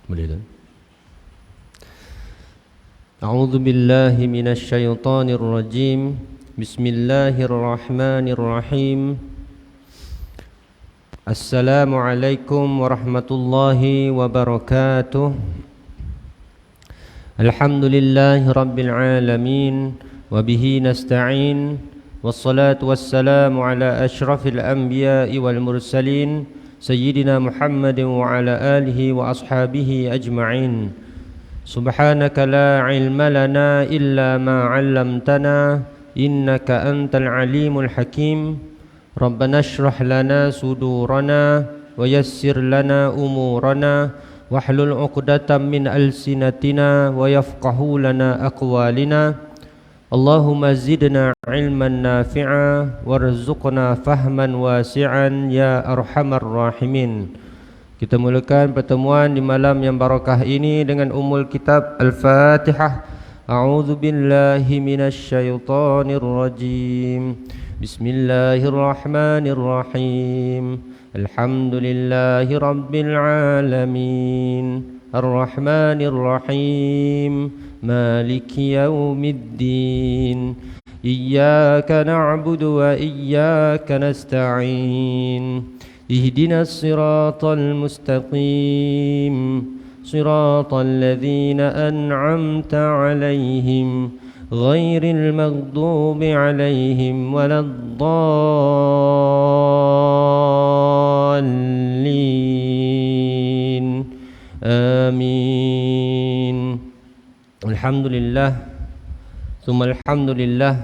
Boleh tak? A'udzu billahi minasy syaithanir rajim. Bismillahirrahmanirrahim. Assalamualaikum warahmatullahi wabarakatuh. Alhamdulillahi rabbil alamin wa bihi nasta'in. Wassalatu wassalamu ala asyrafil anbiya'i wal mursalin Sayyidina Muhammadin wa ala alihi wa ashabihi ajma'in. Subhanaka la ilma lana illa ma 'allamtana innaka antal alimul hakim. Rabbana shrah lana sudurana wa yassir lana umurana wahlul 'uqdatam min alsinatina wa yafqahu lana aqwalina. Allahumma zidna ilman nafi'a warzuqna fahman wasi'an ya arhamar rahimin. Kita mulakan pertemuan di malam yang barakah ini dengan ummul kitab Al-Fatihah. A'udzu billahi minasy syaithanir rajim. Bismillahirrahmanirrahim. Alhamdulillahi rabbil alamin. Ar-Rahmanir Rahim. Maliki yaumiddin. Iyyaka na'budu wa iyyaka nasta'in. Ihdinas siratal mustaqim. Siratal ladzina an'amta 'alaihim ghairil maghdubi 'alaihim waladdallin. Amin. Alhamdulillah. Summa alhamdulillah.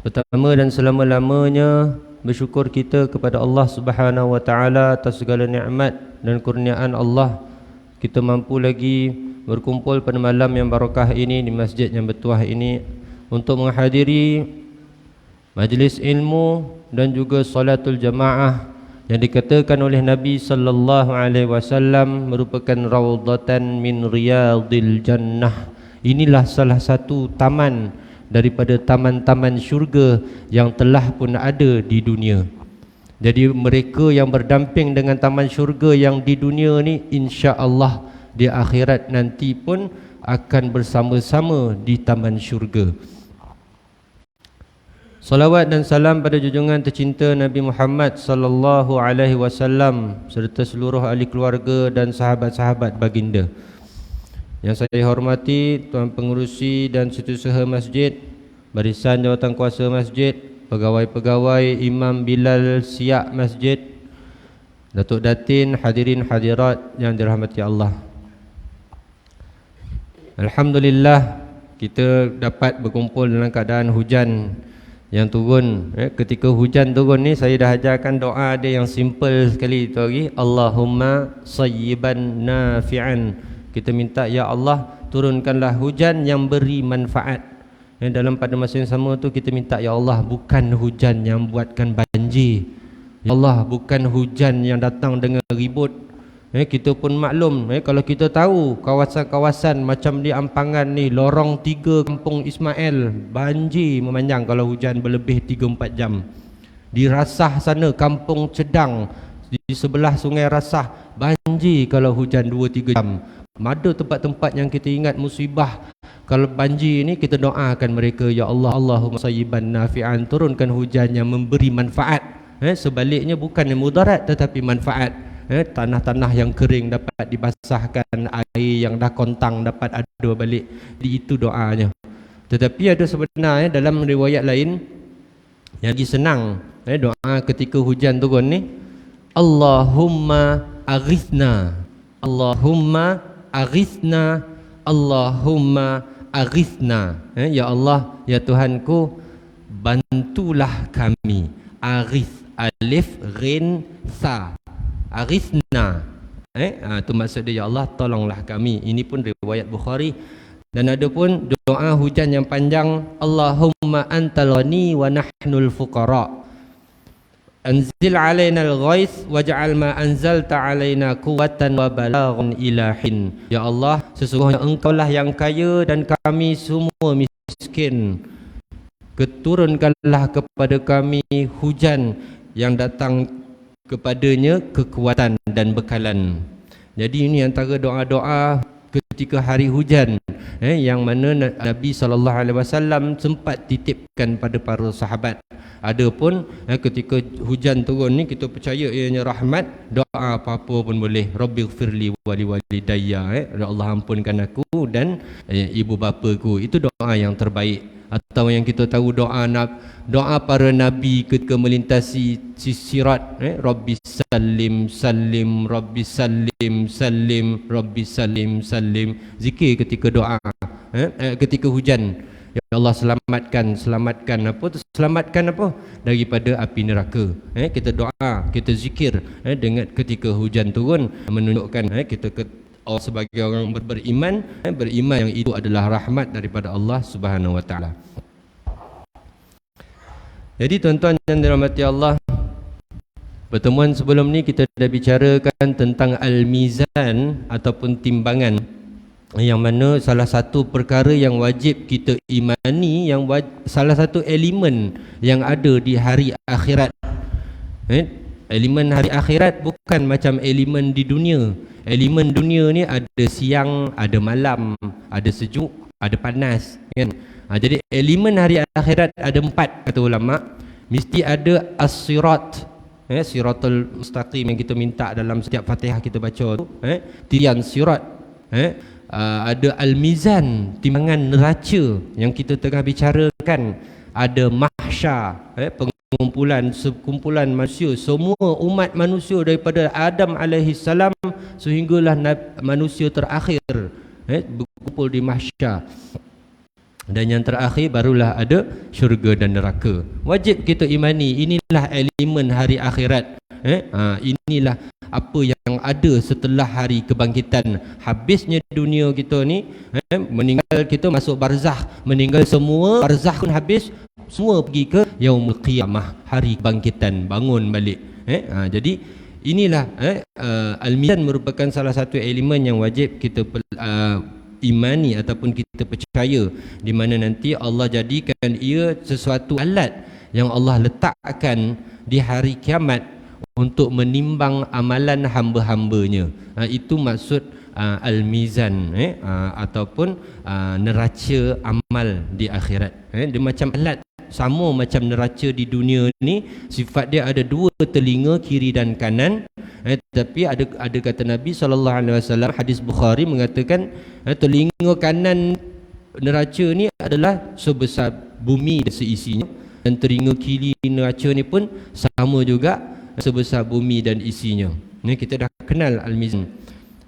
Pertama dan selama-lamanya bersyukur kita kepada Allah Subhanahu wa taala atas segala nikmat dan kurniaan Allah. Kita mampu lagi berkumpul pada malam yang barakah ini di masjid yang bertuah ini untuk menghadiri majlis ilmu dan juga salatul jamaah yang dikatakan oleh Nabi sallallahu alaihi wasallam merupakan raudhatan min riyadil jannah. Inilah salah satu taman daripada taman-taman syurga yang telah pun ada di dunia. Jadi mereka yang berdamping dengan taman syurga yang di dunia ni, insya-Allah di akhirat nanti pun akan bersama-sama di taman syurga. Salawat dan salam pada junjungan tercinta Nabi Muhammad sallallahu alaihi wasallam serta seluruh ahli keluarga dan sahabat-sahabat baginda. Yang saya hormati Tuan Pengerusi dan Setiausaha Masjid, Barisan Jawatan Kuasa Masjid, pegawai-pegawai, Imam Bilal Siak Masjid, Datuk Datin, hadirin hadirat yang dirahmati Allah. Alhamdulillah kita dapat berkumpul dalam keadaan hujan yang turun. Ketika hujan turun ni saya dah ajarkan doa dia yang simple sekali tu lagi. Allahumma sayyiban nafi'an. Kita minta, ya Allah, turunkanlah hujan yang beri manfaat. Dalam pada masa yang sama tu kita minta, ya Allah, bukan hujan yang buatkan banjir. Ya Allah, bukan hujan yang datang dengan ribut. Kita pun maklum, kalau kita tahu kawasan-kawasan macam di Ampangan ni, lorong 3 Kampung Ismail, banjir memanjang kalau hujan berlebih 3-4 jam. Di Rasah sana, Kampung Cedang, di sebelah Sungai Rasah, banjir kalau hujan 2-3 jam. Ada tempat-tempat yang kita ingat musibah kalau banjir ni, kita doakan mereka, ya Allah, Allahumma sayyiban nafi'an, turunkan hujan yang memberi manfaat. Sebaliknya bukan yang mudarat tetapi manfaat. Tanah-tanah yang kering dapat dibasahkan, air yang dah kontang dapat ada balik. Itu doanya. Tetapi ada sebenarnya dalam riwayat lain yang lagi senang, doa ketika hujan turun ni, Allahumma aghithna, Allahumma aghithna, Allahumma aghithna. Ya Allah, ya Tuhanku, bantulah kami. Aghith, alif, ghin, sa. Aghithna. Itu maksud dia, ya Allah, tolonglah kami. Ini pun riwayat Bukhari. Dan ada pun doa hujan yang panjang, Allahumma antal ghani wa nahnul fuqara. Anzil alaina al-ghaith waj'al ma anzalta alaina quwwatan wa balaghan ilahin. Ya Allah, sesungguhnya Engkaulah yang kaya dan kami semua miskin. Keturunkanlah kepada kami hujan yang datang kepadanya kekuatan dan bekalan. Jadi ini antara doa-doa ketika hari hujan, yang mana Nabi SAW sempat titipkan pada para sahabat. Adapun ketika hujan turun ni, kita percaya ianya rahmat, doa apa-apa pun boleh. Rabbighfirli wa liwalidayya, ya Allah ampunkan aku dan ibu bapaku. Itu doa yang terbaik. Atau yang kita tahu doa para nabi ketika melintasi sirat, Rabbi salim salim, Rabbi salim salim, Rabbi salim salim. Zikir ketika doa, ketika hujan, ya Allah selamatkan apa daripada api neraka. Kita doa, kita zikir dengan ketika hujan turun, menunjukkan kita sebagai orang beriman yang itu adalah rahmat daripada Allah Subhanahu wa taala. Jadi tuan-tuan yang dirahmati Allah, pertemuan sebelum ni kita dah bicarakan tentang al-mizan ataupun timbangan, yang mana salah satu perkara yang wajib kita imani, salah satu elemen yang ada di hari akhirat. Elemen hari akhirat bukan macam elemen di dunia. Elemen dunia ni ada siang, ada malam, ada sejuk, ada panas, kan? Jadi elemen hari akhirat ada 4 kata ulama. Mesti ada as-sirat, siratul mustaqim yang kita minta dalam setiap Fatihah kita baca tu, tirian sirat. Ada al-mizan, timbangan neraca yang kita tengah bicarakan. Ada mahsyar, sekumpulan manusia, semua umat manusia daripada Adam alaihissalam sehinggalah manusia terakhir berkumpul di mahsyar. Dan yang terakhir barulah ada syurga dan neraka. Wajib kita imani, inilah elemen hari akhirat. Inilah apa yang ada setelah hari kebangkitan. Habisnya dunia kita ni, meninggal kita masuk barzakh, meninggal semua, barzakh pun habis, semua pergi ke yaumul qiyamah, hari kebangkitan, bangun balik. Jadi inilah al-mizan merupakan salah satu elemen yang wajib kita imani ataupun kita percaya, di mana nanti Allah jadikan ia sesuatu alat yang Allah letakkan di hari kiamat untuk menimbang amalan hamba-hambanya. Itu maksud al-mizan, ataupun neraca amal di akhirat. Dia macam alat, sama macam neraca di dunia ni, sifat dia ada 2 telinga, kiri dan kanan. Tapi ada kata Nabi SAW, hadis Bukhari mengatakan, telinga kanan neraca ni adalah sebesar bumi dan seisinya, dan telinga kiri neraca ni pun sama juga, sebesar bumi dan isinya. Ni kita dah kenal al-mizan.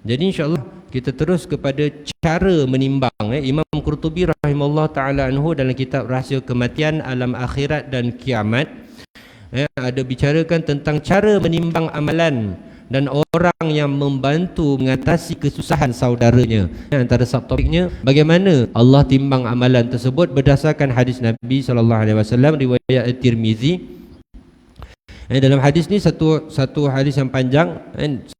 Jadi insya-Allah kita terus kepada cara menimbang. Imam Qurtubi rahimahullah taala anhu dalam kitab Rahsia Kematian, Alam Akhirat dan Kiamat, ada bicarakan tentang cara menimbang amalan dan orang yang membantu mengatasi kesusahan saudaranya. Antara subtopiknya, bagaimana Allah timbang amalan tersebut berdasarkan hadis Nabi SAW riwayat At-Tirmizi. Dalam hadis ni satu hadis yang panjang,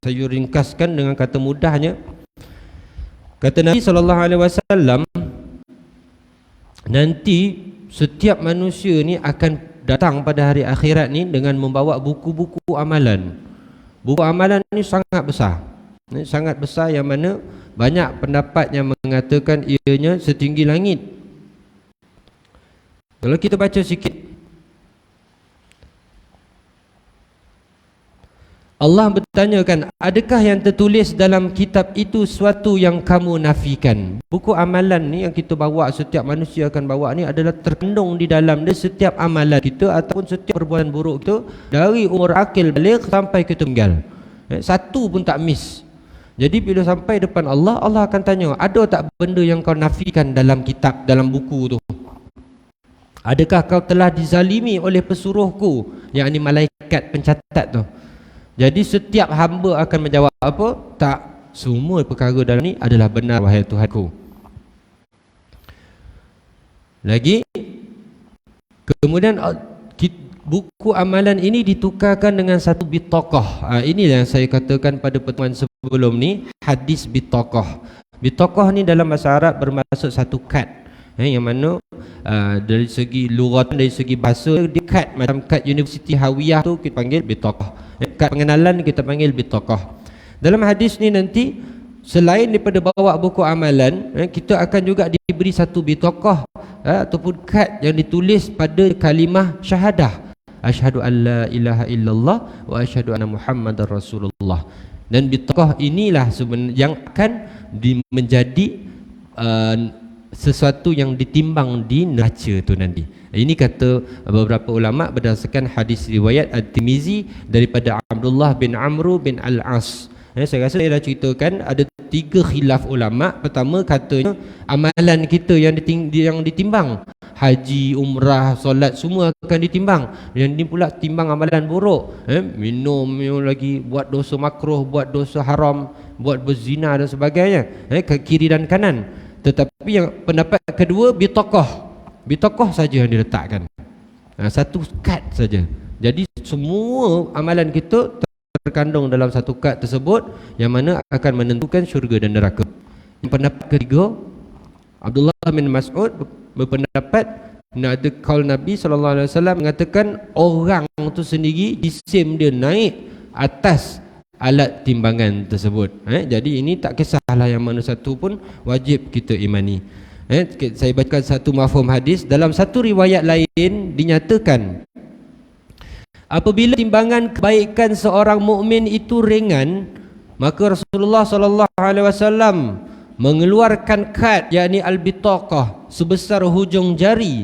saya ringkaskan dengan kata mudahnya. Kata Nabi SAW, nanti setiap manusia ni akan datang pada hari akhirat ni dengan membawa buku-buku amalan. Buku amalan ni sangat besar, sangat besar, yang mana banyak pendapat yang mengatakan ianya setinggi langit. Kalau kita baca sikit, Allah bertanyakan, adakah yang tertulis dalam kitab itu suatu yang kamu nafikan? Buku amalan ni yang kita bawa, setiap manusia akan bawa ni, adalah terkandung di dalam dia setiap amalan kita ataupun setiap perbuatan buruk kita, dari umur akil balik sampai kita meninggal. Satu pun tak miss. Jadi bila sampai depan Allah, Allah akan tanya, ada tak benda yang kau nafikan dalam kitab, dalam buku tu? Adakah kau telah dizalimi oleh pesuruhku, yakni malaikat pencatat tu? Jadi setiap hamba akan menjawab apa? Tak, semua perkara dalam ni adalah benar, wahai Tuhanku. Lagi, kemudian buku amalan ini ditukarkan dengan satu bitaqah. Ini yang saya katakan pada pertemuan sebelum ni, hadis bitaqah. Bitaqah ni dalam bahasa Arab bermaksud satu kad, yang mana dari segi lughat, dari segi bahasa, dia kad macam kad Universiti Hawiyah tu kita panggil bitaqah. Kad pengenalan kita panggil bitaqah. Dalam hadis ni nanti, selain daripada bawa buku amalan, kita akan juga diberi satu bitaqah ataupun kad yang ditulis pada kalimah syahadah, asyhadu an la ilaha illallah wa asyhadu anna muhammadar rasulullah. Dan bitaqah inilah yang akan menjadi sesuatu yang ditimbang di neraca tu nanti. Ini kata beberapa ulama berdasarkan hadis riwayat At-Tirmizi daripada Abdullah bin Amr bin Al-As. Saya rasa saya dah ceritakan ada 3 khilaf ulama. Pertama katanya amalan kita yang ditimbang, haji, umrah, solat semua akan ditimbang. Yang ni pula timbang amalan buruk, minum lagi, buat dosa makruh, buat dosa haram, buat berzina dan sebagainya, ke kiri dan kanan. Tetapi yang pendapat kedua, bitaqah saja yang diletakkan, satu kad saja. Jadi semua amalan kita terkandung dalam satu kad tersebut, yang mana akan menentukan syurga dan neraka. Yang pendapat ketiga, Abdullah bin Mas'ud berpendapat ada kaul Nabi SAW mengatakan orang tu sendiri jisim dia naik atas alat timbangan tersebut. Jadi ini tak kisahlah yang mana satu pun, wajib kita imani. Saya bacakan satu mafhum hadis. Dalam satu riwayat lain dinyatakan, apabila timbangan kebaikan seorang mukmin itu ringan, maka Rasulullah SAW mengeluarkan kad, yakni al-bitaqah, sebesar hujung jari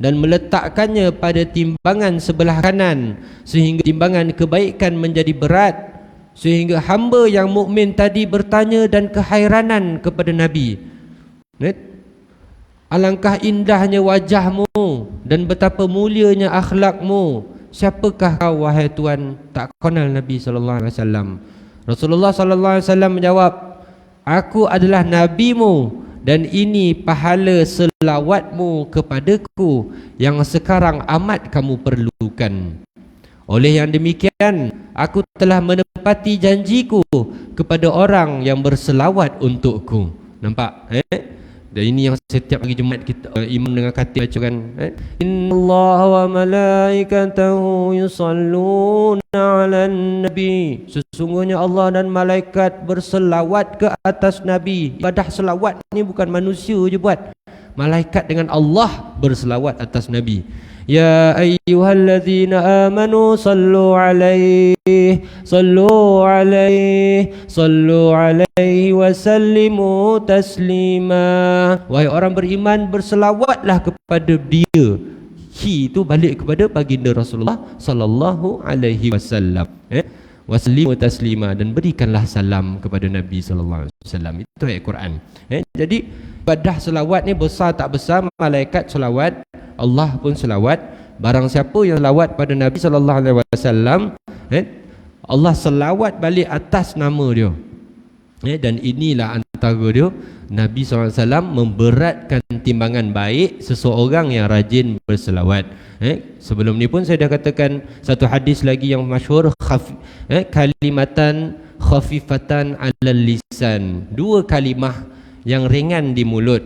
dan meletakkannya pada timbangan sebelah kanan, sehingga timbangan kebaikan menjadi berat, sehingga hamba yang mukmin tadi bertanya dan kehairanan kepada Nabi, alangkah indahnya wajahmu dan betapa mulianya akhlakmu. Siapakah kau wahai Tuan? Tak kenal Nabi SAW. Rasulullah SAW menjawab, aku adalah nabimu dan ini pahala selawatmu kepadaku yang sekarang amat kamu perlukan. Oleh yang demikian, aku telah menepati janjiku kepada orang yang berselawat untukku. Nampak? Dan ini yang setiap hari Jumaat kita imam dengan khatib bacakan, innallaha wa malaikatahu yusalluna 'alan nabi. Sesungguhnya Allah dan malaikat berselawat ke atas Nabi. Ibadah selawat ni bukan manusia je buat, malaikat dengan Allah berselawat atas Nabi. Ya ayyuhalladzina amanu sallu alaihi wa sallimu taslima. Wahai orang beriman, berselawatlah kepada dia. Hi itu balik kepada baginda Rasulullah sallallahu alaihi wasallam. Waslimu taslima, dan berikanlah salam kepada Nabi sallallahu alaihi wasallam. Itu ayat Quran. Jadi ibadah selawat ni besar tak besar, malaikat selawat, Allah pun selawat. Barang siapa yang selawat pada Nabi sallallahu alaihi wasallam, Allah selawat balik atas nama dia. Dan inilah antara dia, Nabi SAW memberatkan timbangan baik seseorang yang rajin berselawat. Sebelum ni pun saya dah katakan satu hadis lagi yang masyhur, kalimatan khafifatan alal lisan, 2 kalimah yang ringan di mulut,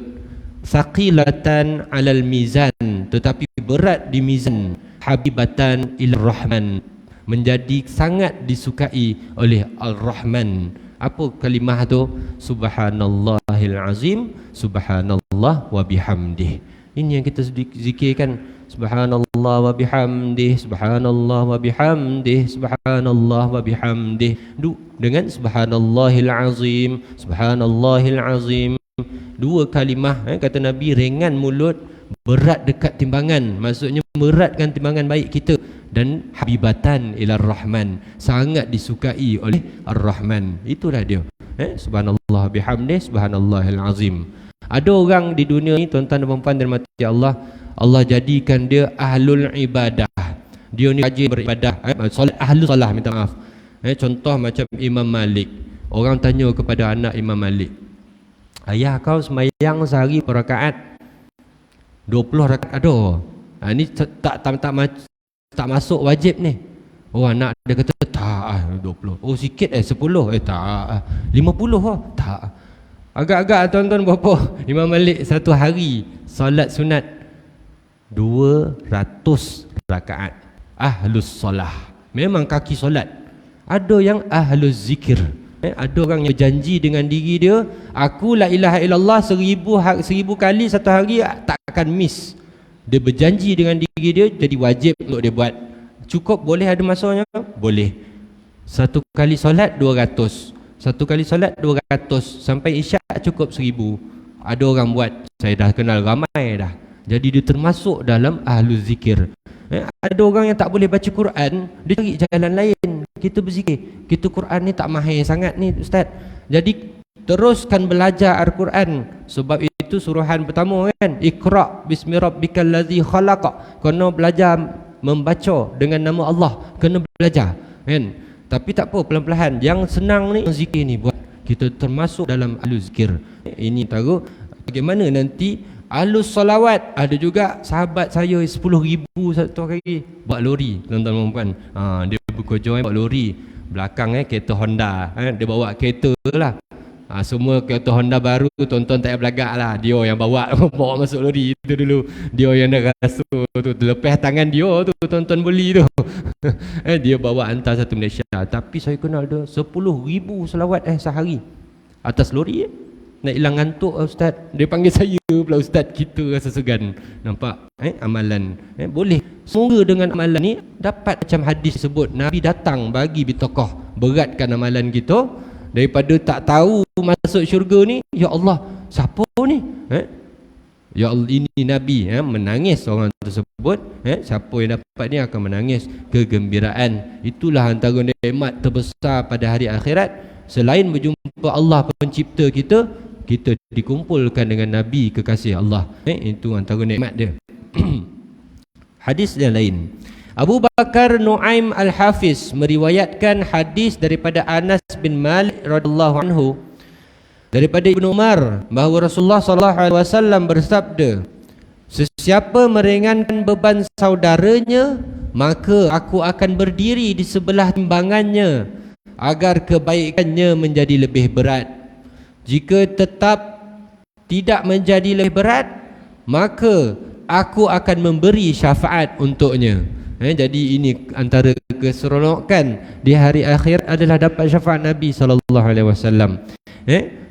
saqilatan alal mizan, tetapi berat di mizan, habibatan ilar rahman, menjadi sangat disukai oleh Ar-Rahman. Apa kalimah tu? Subhanallahil azim, subhanallah wa bihamdih. Ini yang kita zikirkan, subhanallah wa bihamdih, subhanallah wa bihamdih, subhanallah wa bihamdih. Dengan subhanallahil azim, subhanallahil azim. 2 kalimah, kata Nabi, ringan mulut, berat dekat timbangan. Maksudnya beratkan timbangan baik kita. Dan habibatan ilar rahman, sangat disukai oleh Ar-Rahman. Itulah dia, subhanallah bihamdih, subhanallahil azim. Ada orang di dunia ni, tuan-tuan dan puan-puan dan mati Allah, Allah jadikan dia ahlul ibadah. Dia ni rajin beribadah, solat, ahlul salah, minta maaf. Contoh macam Imam Malik. Orang tanya kepada anak Imam Malik, ayah kau semayang sehari berapa rakaat? 20 rakaat ada. Ini tak masuk wajib ni. Oh, anak dia kata tak, 20. Oh, sikit 10. Tak, 50 tak. Agak-agak tuan-tuan berapa? Imam Malik satu hari solat sunat 200 rakaat. Ahlus solah, memang kaki solat. Ada yang ahlus zikir, Ada orang yang berjanji dengan diri dia, aku la ilaha illallah 1000 kali satu hari tak akan miss. Dia berjanji dengan diri dia, jadi wajib untuk dia buat. Cukup boleh ada masanya? Boleh. Satu kali solat 200, satu kali solat 200, sampai isyak cukup 1000. Ada orang buat, saya dah kenal ramai dah. Jadi dia termasuk dalam ahlul zikir. Ada orang yang tak boleh baca Quran, dia cari jalan lain. Kita berzikir, kita Quran ni tak mahir sangat ni ustaz. Jadi teruskan belajar Al-Quran. Sebab itu suruhan pertama kan, Iqra bismi rabbikal ladzi khalaq. Kena belajar membaca dengan nama Allah, kena belajar kan. Tapi tak apa, pelan-pelan. Yang senang ni zikir ni buat. Kita termasuk dalam ahlul zikir. Ini tahu bagaimana nanti ahlus salawat. Ada juga sahabat saya 10,000 satu hari buat lori, tuan-tuan puan. Dia berkerja buat lori. Belakang kereta Honda, dia bawa kereta lah. Semua kereta Honda baru, tuan-tuan tak payah belagak lah. Dia yang bawa bawa masuk lori itu dulu. Dia yang dah rasa tu, lepas tangan dia tu tuan-tuan beli tu. Dia bawa hantar satu Malaysia. Tapi saya kenal dia 10,000 selawat sehari atas lori. Nak hilang ngantuk ustaz, dia panggil saya pula ustaz. Kita rasa segan. Nampak amalan boleh. Semoga dengan amalan ni dapat macam hadis sebut, Nabi datang bagi bitokoh, beratkan amalan kita. Daripada tak tahu masuk syurga ni, ya Allah siapa ni? Ya Allah, ini Nabi menangis orang tersebut. Siapa yang dapat ni akan menangis kegembiraan. Itulah antara nikmat terbesar pada hari akhirat. Selain berjumpa Allah pencipta kita, kita dikumpulkan dengan Nabi kekasih Allah. Itu antara nikmat dia. Hadis yang lain, Abu Bakar Nuaim Al-Hafiz meriwayatkan hadis daripada Anas bin Malik radhiyallahu anhu daripada Ibnu Umar bahawa Rasulullah sallallahu alaihi wasallam bersabda, sesiapa meringankan beban saudaranya, maka aku akan berdiri di sebelah timbangannya agar kebaikannya menjadi lebih berat. Jika tetap tidak menjadi lebih berat, maka aku akan memberi syafaat untuknya. Jadi ini antara keseronokan di hari akhir adalah dapat syafaat Nabi SAW.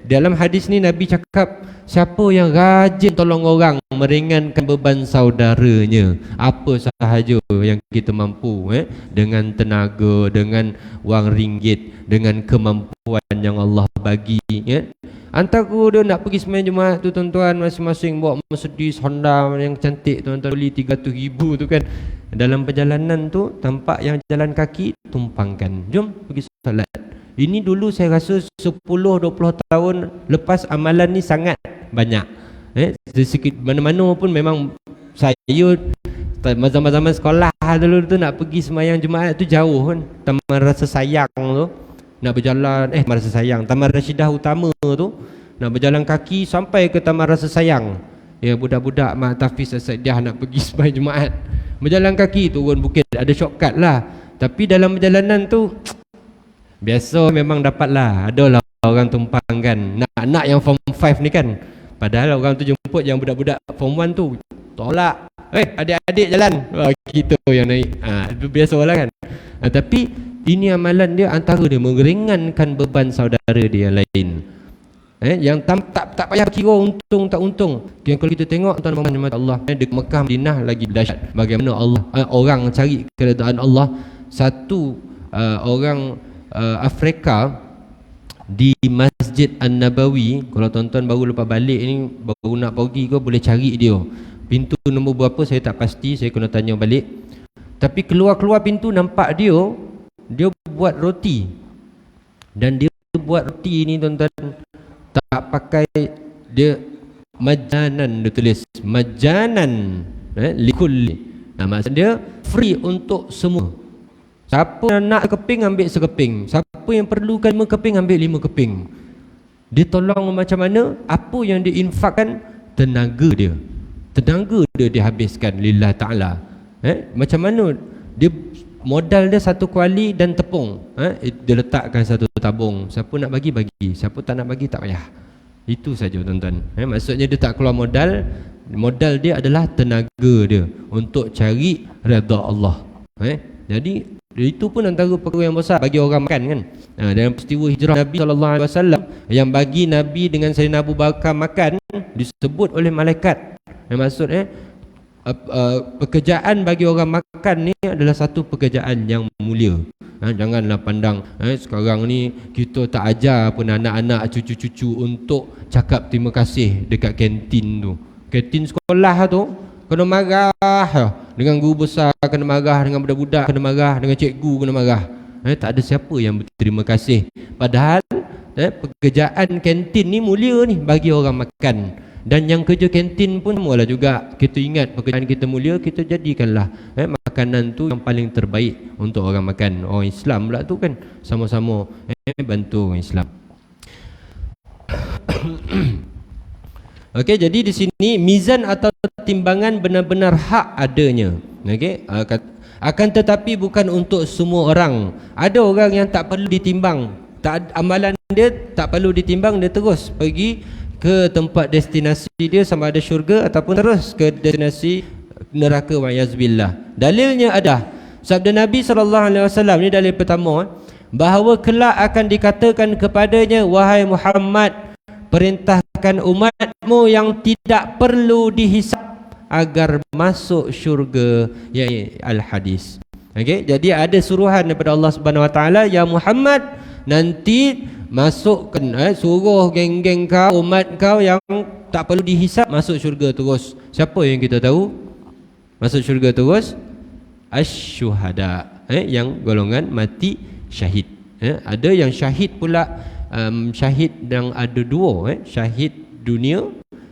Dalam hadis ni Nabi cakap, siapa yang rajin tolong orang, meringankan beban saudaranya, apa sahaja yang kita mampu, dengan tenaga, dengan wang ringgit, dengan kemampuan yang Allah bagi. Antara dia nak pergi sembahyang Jumaat tu tuan-tuan, masing-masing bawa Mercedes Honda yang cantik, tuan-tuan beli 300,000 tu kan. Dalam perjalanan tu tampak yang jalan kaki, tumpangkan, jom pergi solat. Ini dulu saya rasa 10-20 tahun lepas amalan ni sangat banyak. Sikit mana-mana pun memang saya zaman-zaman sekolah dulu tu nak pergi sembahyang Jumaat tu jauh kan. Taman Rasa Sayang tu nak berjalan, Taman Rasa Sayang, Taman Rashidah Utama tu nak berjalan kaki sampai ke Taman Rasa Sayang. Ya, budak-budak mak Tafiz Asadiah nak pergi sembahyang Jumaat, berjalan kaki turun bukit, ada shortcut lah. Tapi dalam perjalanan tu biasa memang dapatlah, adalah orang tumpang kan. Nak yang form 5 ni kan, padahal orang tu jemput yang budak-budak form 1 tu tolak, adik-adik jalan, kita yang naik. Itu biasalah kan. Tapi ini amalan dia, antara dia meringankan beban saudara dia yang lain. Yang tak payah kira untung tak untung. Yang kalau kita tengok tuan-tuan Allah, di Mekah Madinah lagi dahsyat bagaimana Allah orang cari keredaan Allah. Satu orang Afrika di Masjid An-Nabawi, kalau tuan-tuan baru lepas balik ni, baru nak pergi ke, boleh cari dia. Pintu nombor berapa saya tak pasti, saya kena tanya balik. Tapi keluar-keluar pintu nampak dia buat roti. Dan dia buat roti ni tuan-tuan tak pakai, dia majanan, dia tulis majanan likulli. Maksud dia free untuk semua. Siapa nak sekeping ambil sekeping, siapa yang perlukan 5 keping ambil 5 keping. Dia tolong macam mana? Apa yang dia infakkan, tenaga dia dihabiskan lillah ta'ala. Macam mana dia, modal dia 1 kuali dan tepung, dia letakkan 1 tabung. Siapa nak bagi, siapa tak nak bagi, tak payah. Itu saja tuan-tuan. Maksudnya dia tak keluar modal dia adalah tenaga dia untuk cari redha Allah. Jadi Itu pun antara perkara yang besar bagi orang makan kan. Dalam peristiwa hijrah Nabi SAW yang bagi Nabi dengan Sayyidina Abu Bakar makan disebut oleh malaikat. Yang maksud pekerjaan bagi orang makan ni adalah satu pekerjaan yang mulia. Janganlah pandang sekarang ni kita tak ajar pun anak-anak cucu-cucu untuk cakap terima kasih dekat kantin tu. Kantin sekolah tu kena marah dengan guru besar, kena marah dengan budak-budak, kena marah dengan cikgu, kena marah. Tak ada siapa yang berterima kasih. Padahal pekerjaan kantin ni mulia ni bagi orang makan. Dan yang kerja kantin pun semualah juga. Kita ingat pekerjaan kita mulia, kita jadikanlah makanan tu yang paling terbaik untuk orang makan. Orang Islam pula tu kan, sama-sama bantu orang Islam. Okey, jadi di sini mizan atau timbangan benar-benar hak adanya. Okey, akan tetapi bukan untuk semua orang. Ada orang yang tak perlu ditimbang. Amalan dia tak perlu ditimbang, dia terus pergi ke tempat destinasi dia sama ada syurga ataupun terus ke destinasi neraka, wa'iyazbillah. Dalilnya ada sabda Nabi SAW, ni dalil pertama, bahawa kelak akan dikatakan kepadanya, wahai Muhammad, perintahkan umatmu yang tidak perlu dihisap agar masuk syurga, iaitu al-hadis. Okey, jadi ada suruhan daripada Allah Subhanahu Wa Taala, ya Muhammad, nanti masukkan suruh geng-geng kau, umat kau yang tak perlu dihisap masuk syurga terus. Siapa yang kita tahu masuk syurga terus? Asy-syuhada, yang golongan mati syahid. Ada yang syahid pula, syahid yang ada dua, syahid dunia,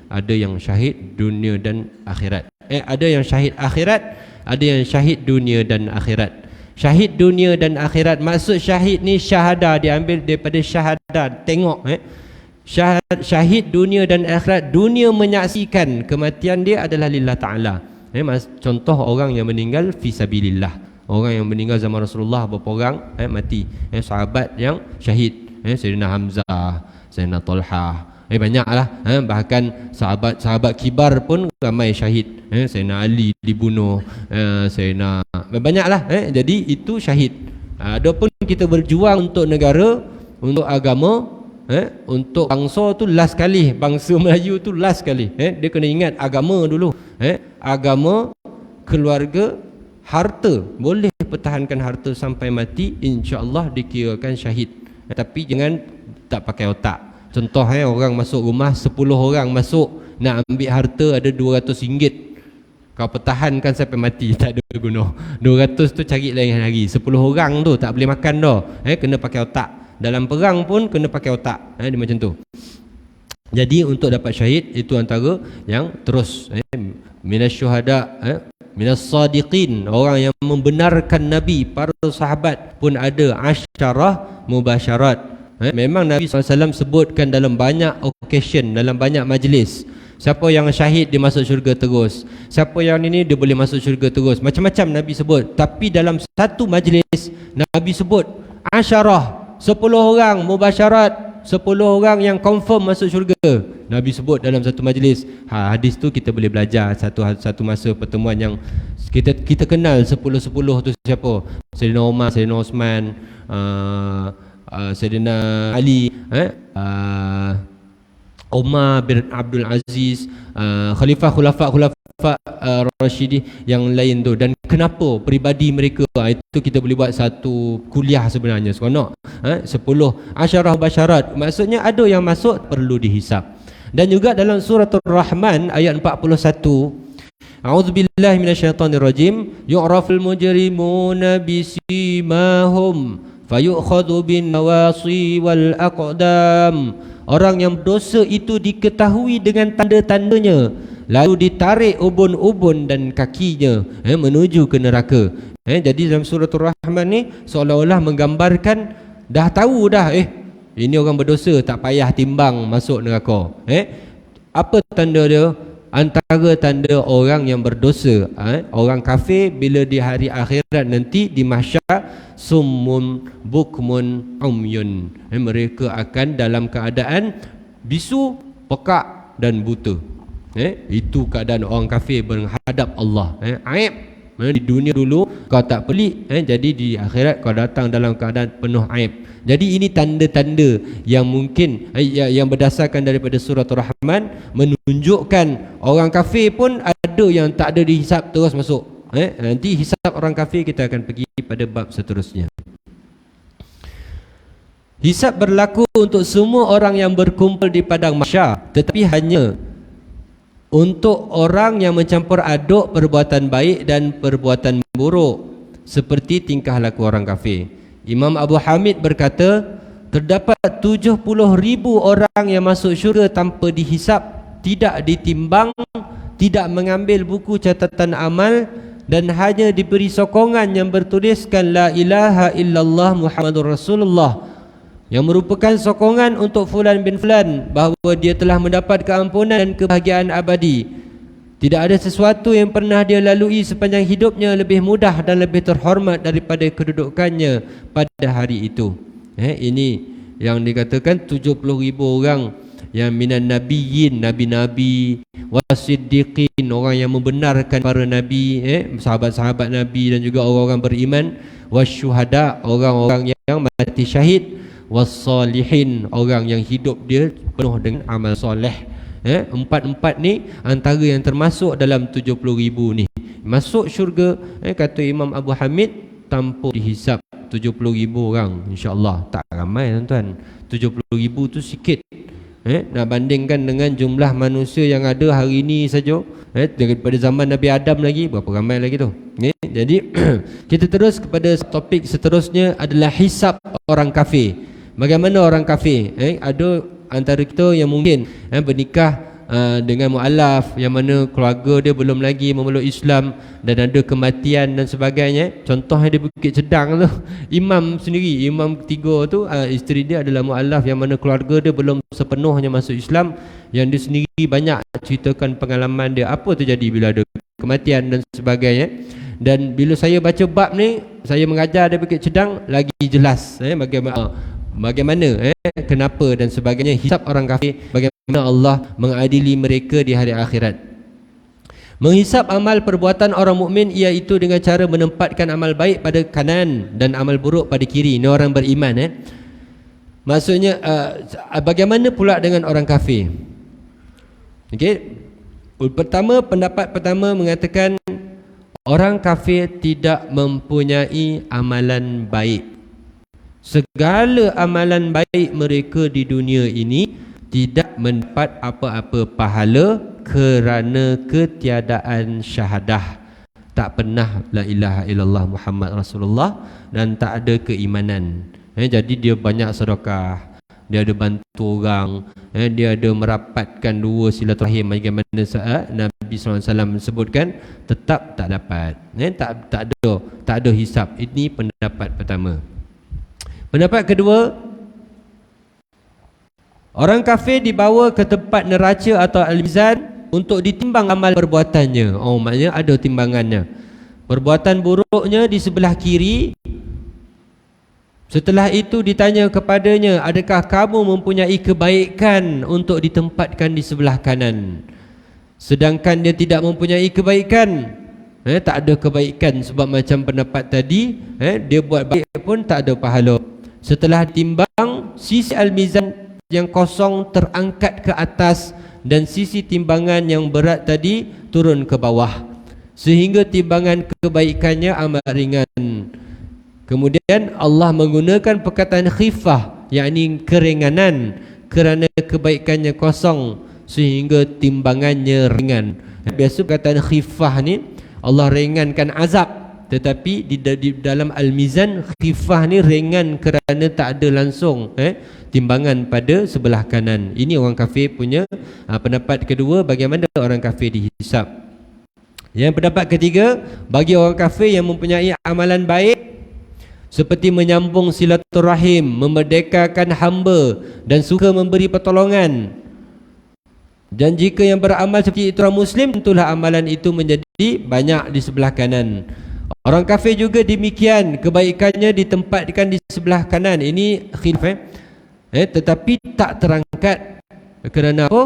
ada yang syahid dunia dan akhirat. Ada yang syahid akhirat, ada yang syahid dunia dan akhirat. Syahid dunia dan akhirat, maksud syahid ni syahadah, diambil daripada syahadah, tengok. Syahid dunia dan akhirat, dunia menyaksikan kematian dia adalah lillah ta'ala. Contoh orang yang meninggal fisabilillah, orang yang meninggal zaman Rasulullah berapa orang mati, sahabat yang syahid, Sayyidina Hamzah, Sayyidina Talha, banyaklah, bahkan sahabat-sahabat kibar pun ramai syahid. Sayyidina Ali dibunuh, Sayyidina, banyaklah. Jadi itu syahid. Adapun kita berjuang untuk negara, untuk agama, untuk bangsa tu last kali, bangsa Melayu tu last kali. Dia kena ingat agama dulu. Agama, keluarga, harta, boleh pertahankan harta sampai mati, insya-Allah dikirakan syahid. Tapi jangan tak pakai otak. Contoh, orang masuk rumah 10 orang masuk, nak ambil harta ada RM200, kau pertahankan sampai mati, tak ada guna. 200 tu cari lain hari. 10 orang tu tak boleh makan dah. Kena pakai otak. Dalam perang pun kena pakai otak. Dia macam tu. Jadi untuk dapat syahid, itu antara yang terus minas syuhada, minas sadiqin, orang yang membenarkan Nabi. Para sahabat pun ada asyarah mubasyarat. Memang Nabi SAW sebutkan dalam banyak occasion, dalam banyak majlis, siapa yang syahid dia masuk syurga terus, siapa yang ini dia boleh masuk syurga terus. Macam-macam Nabi sebut. Tapi dalam satu majlis Nabi sebut asyarah, 10 orang mubasyarat, 10 orang yang confirm masuk syurga. Nabi sebut dalam satu majlis. Hadis tu kita boleh belajar satu masa pertemuan yang kita kenal 10-10 tu siapa? Sayyidina Umar, Sayyidina Osman, Sayyidina Ali, Umar bin Abdul Aziz, khulafah Rashidi yang lain tu. Dan kenapa peribadi mereka, itu kita boleh buat satu kuliah sebenarnya seronok. 10 asyarah basyarat, maksudnya ada yang masuk perlu dihisap. Dan juga dalam surah Ar-Rahman ayat 41, a'udzubillahi minasyaitonirrajim, yu'raful mujrimuna bisimahum fayu'khadhu bin nawasi wal aqdam. Orang yang berdosa itu diketahui dengan tanda-tandanya, lalu ditarik ubun-ubun dan kakinya menuju ke neraka. Jadi dalam surah Ar-Rahman ni seolah-olah menggambarkan dah tahu dah, ini orang berdosa, tak payah timbang masuk neraka. Apa tanda dia? Antara tanda orang yang berdosa, orang kafir, bila di hari akhirat nanti di mahsyar, summun bukmun umyun, mereka akan dalam keadaan bisu, pekak dan buta. Itu keadaan orang kafir menghadap Allah. Aib Di dunia dulu kau tak pelik, jadi di akhirat kau datang dalam keadaan penuh aib. Jadi ini tanda-tanda yang mungkin yang berdasarkan daripada surah Ar-Rahman menunjukkan orang kafir pun ada yang tak ada dihisap terus masuk. Nanti hisap orang kafir kita akan pergi pada bab seterusnya. Hisap berlaku untuk semua orang yang berkumpul di padang mahsyar, tetapi hanya untuk orang yang mencampur aduk perbuatan baik dan perbuatan buruk seperti tingkah laku orang kafir. Imam Abu Hamid berkata, terdapat 70,000 orang yang masuk syurga tanpa dihisap, tidak ditimbang, tidak mengambil buku catatan amal dan hanya diberi sokongan yang bertuliskan la ilaha illallah Muhammadur Rasulullah, yang merupakan sokongan untuk fulan bin fulan bahawa dia telah mendapat keampunan dan kebahagiaan abadi. Tidak ada sesuatu yang pernah dia lalui sepanjang hidupnya lebih mudah dan lebih terhormat daripada kedudukannya pada hari itu. Ini yang dikatakan 70,000 orang yang minan nabiyyin, nabi-nabi, wasiddiqin, orang yang membenarkan para nabi, sahabat-sahabat nabi dan juga orang-orang beriman, wasyuhada, orang-orang yang mati syahid, wassalihin, orang yang hidup dia penuh dengan amal soleh. Empat-empat ni antara yang termasuk dalam 70,000 ni masuk syurga, kata Imam Abu Hamid, tanpa dihisap. 70,000 orang, insya-Allah tak ramai tuan-tuan. 70,000 tu sikit. Nak bandingkan dengan jumlah manusia yang ada hari ini saja, daripada zaman Nabi Adam lagi, berapa ramai lagi tu. Jadi kita terus kepada topik seterusnya adalah hisap orang kafir. Bagaimana orang kafir? Ada antara kita yang mungkin bernikah dengan mu'alaf yang mana keluarga dia belum lagi memeluk Islam dan ada kematian dan sebagainya. Contohnya di Bukit Cedang tu, imam sendiri, imam ketiga tu, isteri dia adalah mu'alaf yang mana keluarga dia belum sepenuhnya masuk Islam, yang dia sendiri banyak ceritakan pengalaman dia apa terjadi bila ada kematian dan sebagainya. Dan bila saya baca bab ni, saya mengajar di Bukit Cedang, lagi jelas bagaimana kenapa dan sebagainya hisap orang kafir, bagaimana Allah mengadili mereka di hari akhirat. Menghisap amal perbuatan orang mukmin iaitu dengan cara menempatkan amal baik pada kanan dan amal buruk pada kiri. Ini orang beriman. Maksudnya bagaimana pula dengan orang kafir? Okey. Pendapat pertama mengatakan orang kafir tidak mempunyai amalan baik. Segala amalan baik mereka di dunia ini tidak mendapat apa-apa pahala kerana ketiadaan syahadah. Tak pernah la ilaha illallah Muhammad Rasulullah dan tak ada keimanan. Jadi dia banyak sedekah, dia ada bantu orang, dia ada merapatkan dua silaturahim bagaimana Nabi SAW sebutkan, tetap tak dapat. Tak ada hisap. Ini pendapat pertama. Pendapat kedua, orang kafir dibawa ke tempat neraca atau al-mizan untuk ditimbang amal perbuatannya. Maknanya ada timbangannya. Perbuatan buruknya di sebelah kiri. Setelah itu ditanya kepadanya, adakah kamu mempunyai kebaikan untuk ditempatkan di sebelah kanan? Sedangkan dia tidak mempunyai kebaikan, tak ada kebaikan, sebab macam pendapat tadi, dia buat baik pun tak ada pahala. Setelah timbang, sisi al-mizan yang kosong terangkat ke atas dan sisi timbangan yang berat tadi turun ke bawah, sehingga timbangan kebaikannya amat ringan. Kemudian Allah menggunakan perkataan khifah, yakni keringanan, kerana kebaikannya kosong sehingga timbangannya ringan. Biasa perkataan khifah ni Allah ringankan azab, tetapi di dalam al-mizan khifah ni ringan kerana tak ada langsung timbangan pada sebelah kanan. Ini orang kafir punya pendapat kedua, bagaimana orang kafir dihisap. Yang pendapat ketiga, bagi orang kafir yang mempunyai amalan baik seperti menyambung silaturahim, memerdekakan hamba dan suka memberi pertolongan, dan jika yang beramal seperti itu orang Muslim, tentulah amalan itu menjadi banyak di sebelah kanan. Orang kafir juga demikian, kebaikannya ditempatkan di sebelah kanan. Ini khilaf, tetapi tak terangkat. Kerana apa?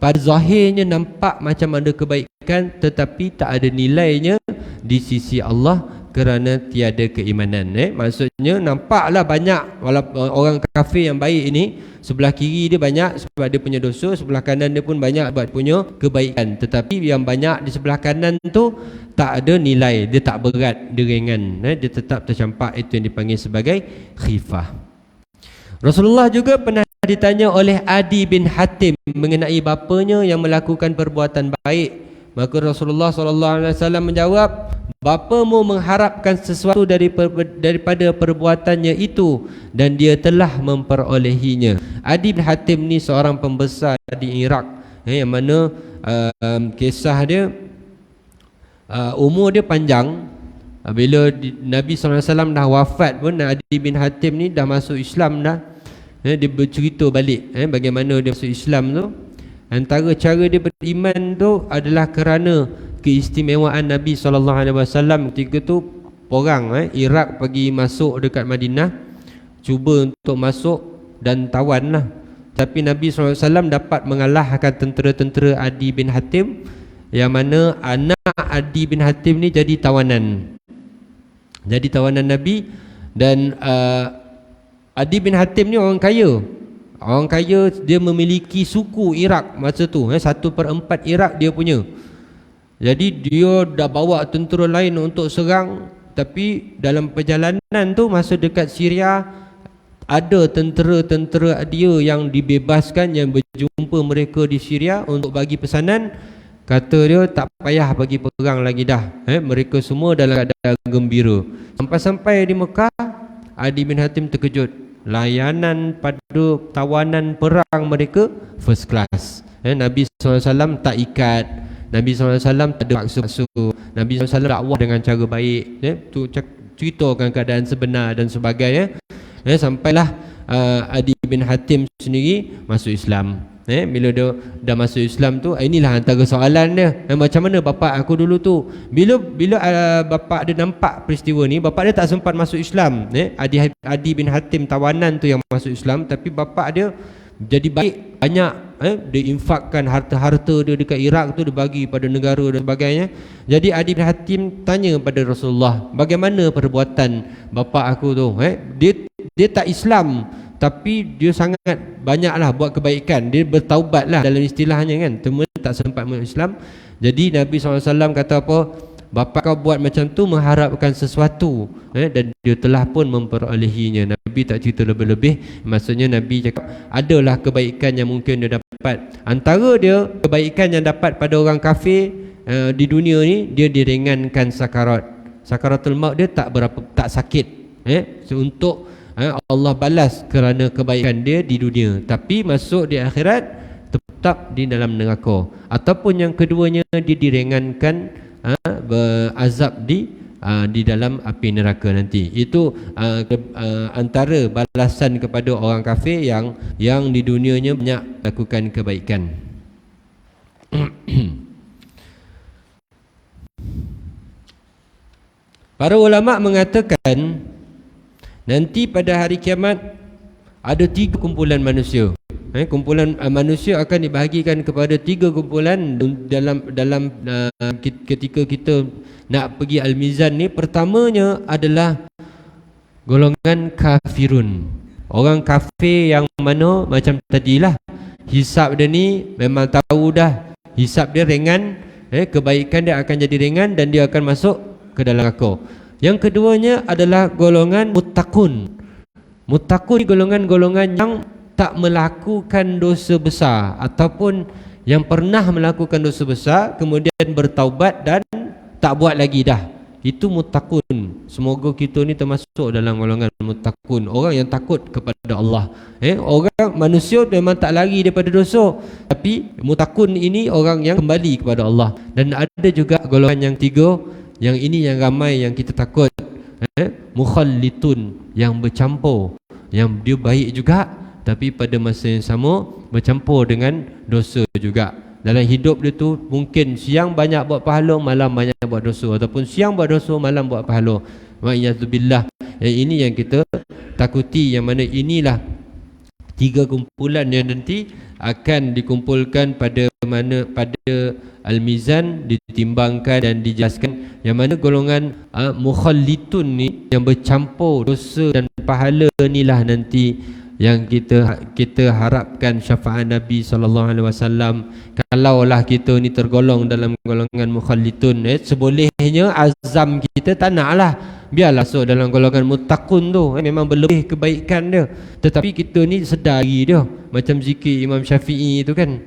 pada zahirnya nampak macam ada kebaikan, tetapi tak ada nilainya di sisi Allah kerana tiada keimanan. Maksudnya nampaklah banyak walaupun orang kafir yang baik ini, sebelah kiri dia banyak sebab dia punya dosa, sebelah kanan dia pun banyak sebab dia punya kebaikan, tetapi yang banyak di sebelah kanan tu tak ada nilai, dia tak berat, dia ringan, dia tetap tercampak. Itu yang dipanggil sebagai khifah. Rasulullah juga pernah ditanya oleh Adi bin Hatim mengenai bapanya yang melakukan perbuatan baik. Maka Rasulullah SAW menjawab, bapamu mengharapkan sesuatu daripada perbuatannya itu dan dia telah memperolehinya. Adi bin Hatim ni seorang pembesar di Iraq, yang mana kisah dia, umur dia panjang. Bila Nabi SAW dah wafat pun, Adi bin Hatim ni dah masuk Islam dah. Dia bercerita balik bagaimana dia masuk Islam tu. Antara cara dia beriman tu adalah kerana keistimewaan Nabi SAW. Ketika tu orang Iraq pergi masuk dekat Madinah, cuba untuk masuk dan tawan lah. Tapi Nabi SAW dapat mengalahkan tentera-tentera Adi bin Hatim, yang mana anak Adi bin Hatim ni jadi tawanan Nabi. Dan Adi bin Hatim ni orang kaya. Orang kaya, dia memiliki suku Iraq masa tu, 1/4 Iraq dia punya. Jadi dia dah bawa tentera lain untuk serang, tapi dalam perjalanan tu masa dekat Syria, ada tentera-tentera dia yang dibebaskan, yang berjumpa mereka di Syria untuk bagi pesanan. Kata dia, tak payah bagi perang lagi dah, mereka semua dalam keadaan gembira. Sampai-sampai di Mekah, Adi bin Hatim terkejut. Layanan pada tawanan perang mereka first class. Nabi SAW tak ikat, Nabi SAW tak ada paksa, Nabi SAW dakwah dengan cara baik, tu ceritakan keadaan sebenar dan sebagainya. Sampailah Adi bin Hatim sendiri masuk Islam. Bila dia dah masuk Islam tu, inilah antara soalan dia, macam mana bapak aku dulu tu. Bila bapak dia nampak peristiwa ni, bapak dia tak sempat masuk Islam. Adi bin Hatim tawanan tu yang masuk Islam, tapi bapak dia jadi baik, banyak dia infakkan harta-harta dia dekat Iraq tu, dia bagi pada negara dan sebagainya. Jadi Adi bin Hatim tanya pada Rasulullah, bagaimana perbuatan bapak aku tu? Dia tak Islam, tapi dia sangat banyaklah buat kebaikan. Dia bertaubatlah dalam istilahnya kan, cuma tak sempat masuk Islam. Jadi Nabi SAW kata apa? Bapa kau buat macam tu mengharapkan sesuatu, dan dia telah pun memperolehinya. Nabi tak cerita lebih-lebih. Maksudnya Nabi cakap adalah kebaikan yang mungkin dia dapat. Antara dia kebaikan yang dapat pada orang kafir di dunia ni, dia diringankan sakarat. Sakaratul maut dia tak sakit. Untuk Allah balas kerana kebaikan dia di dunia, tapi masuk di akhirat tetap di dalam neraka. Ataupun yang keduanya, dia diringankan azab di dalam api neraka nanti. Itu antara balasan kepada orang kafir yang di dunianya banyak lakukan kebaikan. Para ulama mengatakan nanti pada hari kiamat ada 3 kumpulan manusia. Kumpulan manusia akan dibahagikan kepada 3 kumpulan dalam ketika kita nak pergi Al-Mizan ni. Pertamanya adalah golongan kafirun. Orang kafir yang mana macam tadilah, hisab dia ni memang tahu dah, hisab dia ringan, kebaikan dia akan jadi ringan dan dia akan masuk ke dalam neraka. Yang keduanya adalah golongan muttaqun. Muttaqun ni golongan-golongan yang tak melakukan dosa besar, ataupun yang pernah melakukan dosa besar kemudian bertaubat dan tak buat lagi dah. Itu muttaqun. Semoga kita ni termasuk dalam golongan muttaqun, orang yang takut kepada Allah. Orang manusia memang tak lari daripada dosa, tapi muttaqun ini orang yang kembali kepada Allah. Dan ada juga golongan yang 3, yang ini yang ramai yang kita takut, mukhallitun, yang bercampur, yang dia baik juga tapi pada masa yang sama bercampur dengan dosa juga. Dalam hidup dia tu mungkin siang banyak buat pahala, malam banyak buat dosa, ataupun siang buat dosa, malam buat pahala. Wa'iyadzubillah. Yang ini yang kita takuti, yang mana inilah Tiga kumpulan yang nanti akan dikumpulkan pada mana, pada Al-Mizan, ditimbangkan dan dijelaskan yang mana golongan mukhallitun ni, yang bercampur dosa dan pahala ni lah nanti yang kita harapkan syafaat Nabi SAW. Kalaulah kita ni tergolong dalam golongan mukhallitun, sebolehnya azam kita tak nak lah, biarlah masuk dalam golongan muttaqun tu, memang berlebih kebaikan dia. Tetapi kita ni sedari dia, macam zikir Imam Syafi'i tu kan,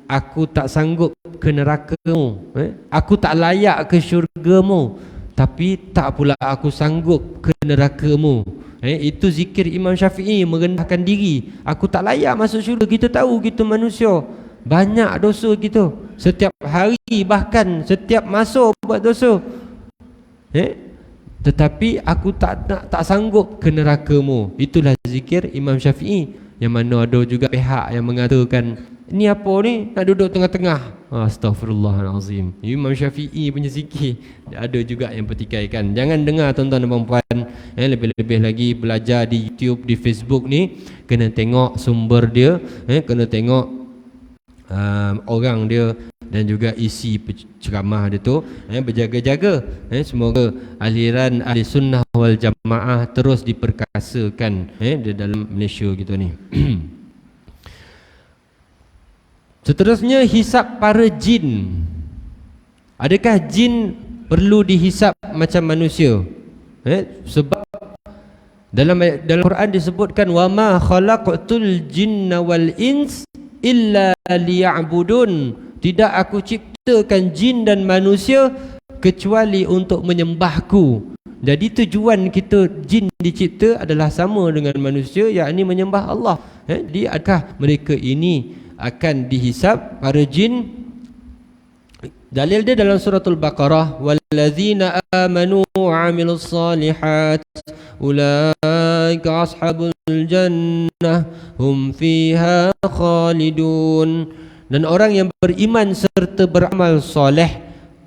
aku tak sanggup ke neraka-Mu, aku tak layak ke syurga-Mu, tapi tak pula aku sanggup ke neraka-Mu. Itu zikir Imam Syafi'i, merendahkan diri. Aku tak layak masuk syurga. Kita tahu kita manusia, banyak dosa kita, setiap hari, bahkan setiap masa buat dosa. Tetapi aku tak sanggup ke neraka-Mu. Itulah zikir Imam Syafi'i. Yang mana ada juga pihak yang mengatakan, ni apa ni, nak duduk tengah-tengah. Astaghfirullahalazim. Imam Syafi'i punya zikir ada juga yang pertikaikan. Jangan dengar tuan-tuan dan puan-puan. Lebih-lebih lagi belajar di YouTube, di Facebook ni, kena tengok sumber dia, kena tengok orang dia dan juga isi ceramah dia tu. Berjaga-jaga. Semoga aliran ahli sunnah wal jamaah terus diperkasakan di dalam Malaysia kita ni. Seterusnya, hisap para jin. Adakah jin perlu dihisap macam manusia? Sebab dalam Quran disebutkan, wa ma khalaqtul jinna wal ins illa liya'budun. Tidak aku ciptakan jin dan manusia kecuali untuk menyembahku. Jadi tujuan kita jin dicipta adalah sama dengan manusia, yakni menyembah Allah. Jadi adakah mereka ini akan dihisap, para jin? Dalil dia dalam suratul Baqarah, wallazina amanu wa amilus salihat ulaika ashabul jannah hum fiha khalidun. Dan orang yang beriman serta beramal soleh,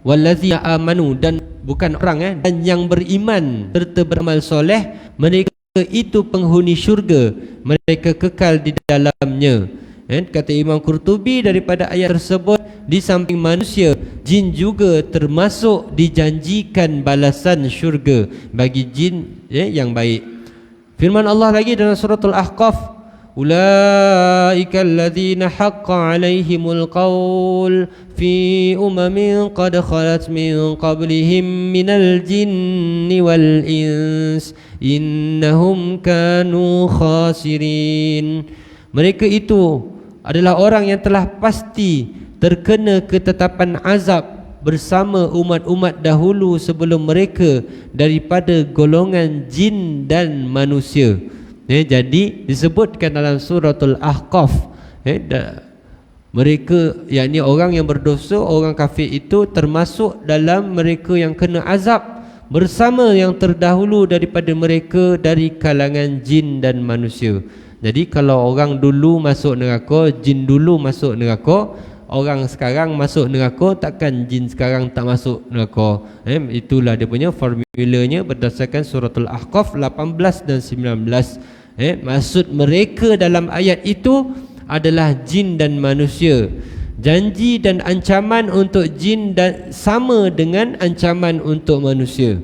wallazina amanu, dan bukan orang, dan yang beriman serta beramal soleh, mereka itu penghuni syurga, mereka kekal di dalamnya. Kata Imam Qurtubi, daripada ayat tersebut, di samping manusia, jin juga termasuk dijanjikan balasan syurga bagi jin yang baik. Firman Allah lagi dalam suratul Ahqaf, ulaika alladzina haqqa alaihimul qaul fi umamin qad khalat min qablihim minal jinni wal ins innahum kanu khasirin. Mereka itu adalah orang yang telah pasti terkena ketetapan azab bersama umat-umat dahulu sebelum mereka daripada golongan jin dan manusia. Jadi disebutkan dalam suratul Ahqaf, mereka, yakni orang yang berdosa, orang kafir itu termasuk dalam mereka yang kena azab bersama yang terdahulu daripada mereka dari kalangan jin dan manusia. Jadi kalau orang dulu masuk neraka, jin dulu masuk neraka, orang sekarang masuk neraka, takkan jin sekarang tak masuk neraka. Itulah dia punya formulanya berdasarkan suratul Ahqaf 18 dan 19. Maksud mereka dalam ayat itu adalah jin dan manusia. Janji dan ancaman untuk jin dan sama dengan ancaman untuk manusia.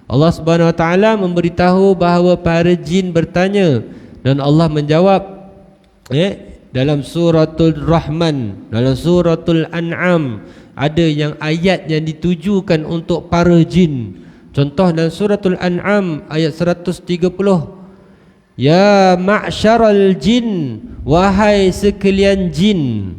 Allah Subhanahu Wa Taala memberitahu bahawa para jin bertanya, dan Allah menjawab dalam suratul Rahman, dalam suratul An'am, ada yang ayat yang ditujukan untuk para jin. Contoh dalam suratul An'am ayat 130, ya ma'syaral jin, wahai sekalian jin.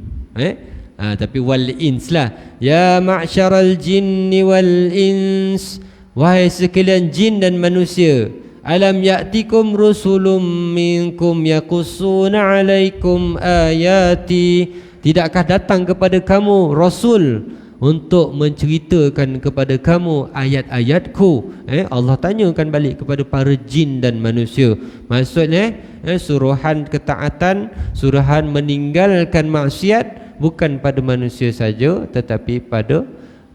Tapi wal ins lah. Ya ma'syaral jinni wal ins, wahai sekalian jin dan manusia. Alam ya'tikum rusulun minkum yaqussuna alaikum ayati, tidakkah datang kepada kamu rasul untuk menceritakan kepada kamu ayat-ayatku? Allah tanyakan balik kepada para jin dan manusia. Maksudnya suruhan ketaatan, suruhan meninggalkan maksiat bukan pada manusia saja, tetapi pada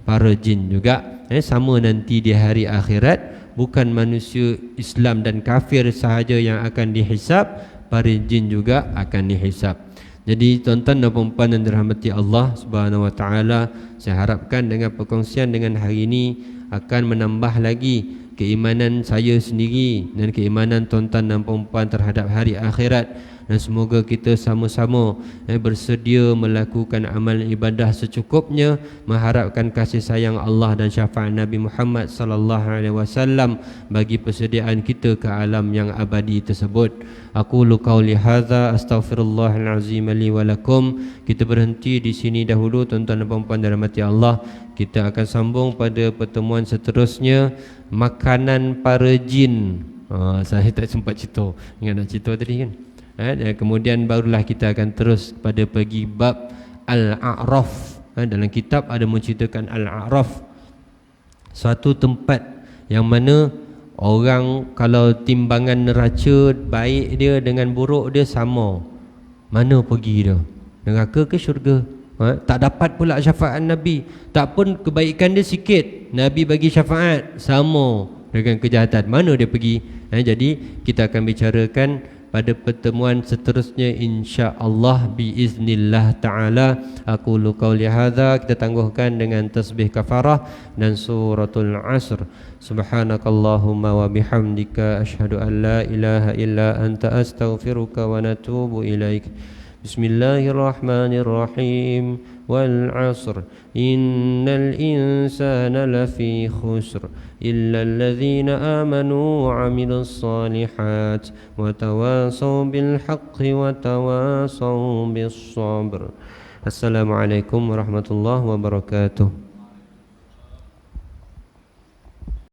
para jin juga. Sama nanti di hari akhirat, bukan manusia Islam dan kafir sahaja yang akan dihisap, para jin juga akan dihisap. Jadi tuan-tuan dan puan-puan yang dirahmati Allah Subhanahu wa taala, saya harapkan dengan perkongsian dengan hari ini akan menambah lagi keimanan saya sendiri dan keimanan tuan-tuan dan puan-puan terhadap hari akhirat, dan semoga kita sama-sama bersedia melakukan amal ibadah secukupnya, mengharapkan kasih sayang Allah dan syafaat Nabi Muhammad sallallahu alaihi wasallam bagi persediaan kita ke alam yang abadi tersebut. Aqulu qauli hadza astaghfirullahal azim li wa lakum. Kita berhenti di sini dahulu tuan-tuan dan puan-puan dirahmati Allah. Kita akan sambung pada pertemuan seterusnya, makanan para jin. Saya tak sempat cerita. Ingat nak cerita tadi kan? Kemudian barulah kita akan terus pada pergi bab Al-A'raf. Dalam kitab ada menceritakan Al-A'raf, suatu tempat yang mana orang kalau timbangan neraca baik dia dengan buruk dia sama, mana pergi dia, neraka ke syurga? Tak dapat pula syafaat Nabi, tak pun kebaikan dia sikit, Nabi bagi syafaat sama dengan kejahatan, mana dia pergi? Jadi kita akan bicarakan pada pertemuan seterusnya insya-Allah biiznillah taala. Aqulu qauli hadza, kita tangguhkan dengan tasbih kafarah dan suratul asr. Subhanakallahumma wa bihamdika asyhadu an la ilaha illa anta astaghfiruka wa natubu ilaik. Bismillahirrahmanirrahim. Wal 'asr innal insana lafi khusr illa alladhina amanu wa 'amilus solihat wa tawasaw bil haqqi wa tawasaw bis sabr. Assalamualaikum warahmatullahi wabarakatuh.